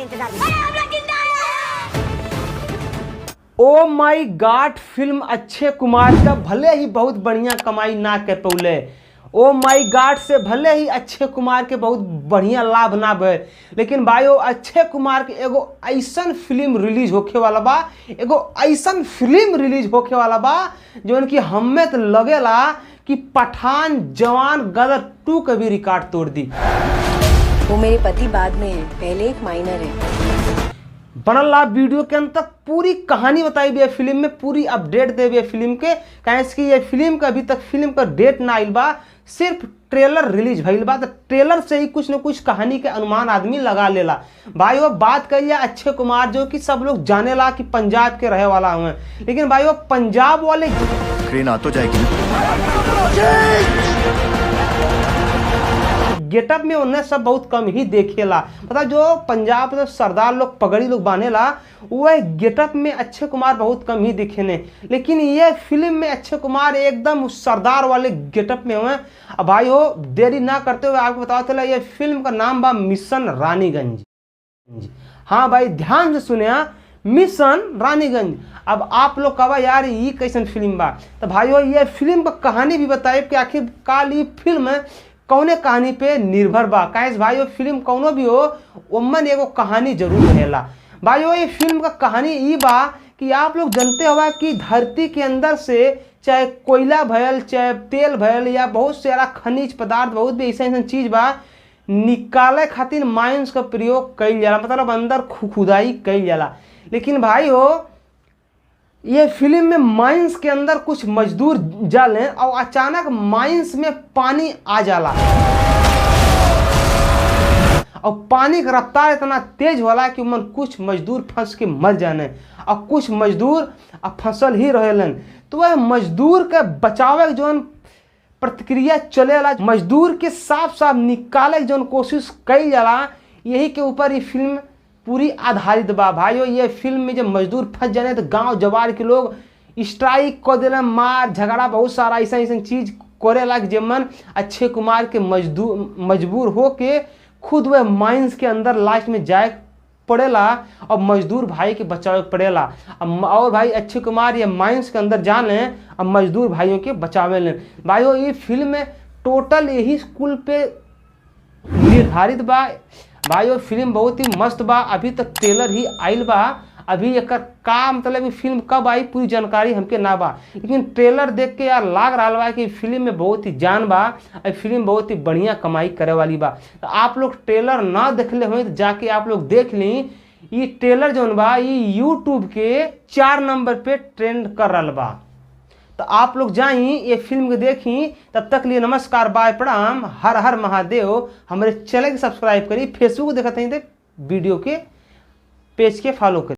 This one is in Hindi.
इंतजार कीजिए। ओ माई गॉड, फिल्म अक्षय कुमार का भले ही बहुत बढ़िया कमाई ना कर पौले। ओ माई गॉड से भले ही अक्षय कुमार के बहुत बढ़िया लाभ ना भे, लेकिन भाइयों अक्षय कुमार के एगो ऐसन फिल्म रिलीज होखे वाला बा, एगो ऐसन फिल्म रिलीज होखे वाला बा जो कि हमें तो लगेला कि पठान, जवान, गदर 2 का भी रिकॉर्ड तोड़ दी। वो मेरे पति बाद में है, पहले एक माइनर है। बनल ला वीडियो के अंत तक पूरी कहानी बताई भी है फिल्म में, पूरी अपडेट दे भी है फिल्म के। कैसे कि ये फिल्म का अभी तक फिल्म का डेट ना आइल बा, सिर्फ ट्रेलर रिलीज भइल बा। तो ट्रेलर से ही कुछ न कुछ कहानी के अनुमान आदमी लगा लेला। भाइयों बात करिए अक्षय कुमार, जो कि सब लोग जाने ला कि पंजाब के रहे वाला हुए, लेकिन भाइयों पंजाब वाले ट्रेन आ तो जाएगी। गेटअप में उन्हें सब बहुत कम ही देखेला। मतलब जो पंजाब में सरदार लोग पगड़ी लोग बांधेला, वह गेटअप में अक्षय कुमार बहुत कम ही दिखे ने। लेकिन ये फिल्म में अक्षय कुमार एकदम उस सरदार वाले गेटअप में हुए। अब भाई हो देरी ना करते हुए आपको बताओ चला, ये फिल्म का नाम बा मिशन रानीगंज। हाँ भाई ध्यान से सुने, मिशन रानीगंज। अब आप लोग कहा यार ये कैसन फिल्म बा, तो भाइयों ये फिल्म का कहानी भी बताए कि आखिरकार ये फिल्म कौने कहानी पे निर्भर बा। कैसे भाइयों फिल्म कौनो भी हो उमन एगो कहानी जरूर रहेला। भाइयों ये फिल्म का कहानी ये बा कि आप लोग जानते होगा कि धरती के अंदर से चाहे कोयला भयल, चाहे तेल भयल, या बहुत सारा खनिज पदार्थ, बहुत भी ऐसा चीज बा निकाले खातिर माइंस का प्रयोग कईल जाला, मतलब अंदर खुदाई कईल जाला। लेकिन भाइयों ये फिल्म में माइंस के अंदर कुछ मजदूर जाले और अचानक माइंस में पानी आ जाला और पानी का रफ्तार इतना तेज होला कि उमन कुछ मजदूर फंस के मर जाने और कुछ मजदूर फसल ही रहेलन। तो वह मजदूर के बचावे के जो प्रतिक्रिया चलेला, मजदूर के साफ साफ निकाले के जो कोशिश कई जाला, यही के ऊपर ये फिल्म पूरी आधारित बा। भाइयों ये फिल्म में जब मजदूर फंस जाने तो गांव जवार के लोग स्ट्राइक कर देना, मार झगड़ा बहुत सारा ऐसा ऐसा चीज करे लग, जेमन अक्षय कुमार के मजबूर हो के खुद वह माइंस के अंदर लास्ट में जाए पड़ेला और मजदूर भाई के बचावे पड़ेला। और भाई अक्षय कुमार ये माइंस के अंदर जाने और मजदूर भाइयों के बचावे लें। भाइयों ये फिल्म में टोटल यही स्कूल पे निर्धारित बा। भाइयों फिल्म बहुत ही मस्त बा। अभी तक ट्रेलर ही आइल बा, अभी एक का मतलब फिल्म कब आई पूरी जानकारी हमके ना बा, लेकिन ट्रेलर देख के यार लाग रहा बा कि फिल्म में बहुत ही जान बा और फिल्म बहुत ही बढ़िया कमाई करे वाली बा। तो आप लोग ट्रेलर ना देखले हुए तो जाके आप लोग देख ली। ये ट्रेलर जो बा ये यूट्यूब के 4 नंबर पे ट्रेंड कर रहा बा। तो आप लोग जाई ये फिल्म को देखी। तब तक लिए नमस्कार, बाय, प्रणाम, हर हर महादेव। हमारे चैनल को सब्सक्राइब करी, फेसबुक देखते हैं तो वीडियो के पेज के फॉलो करी।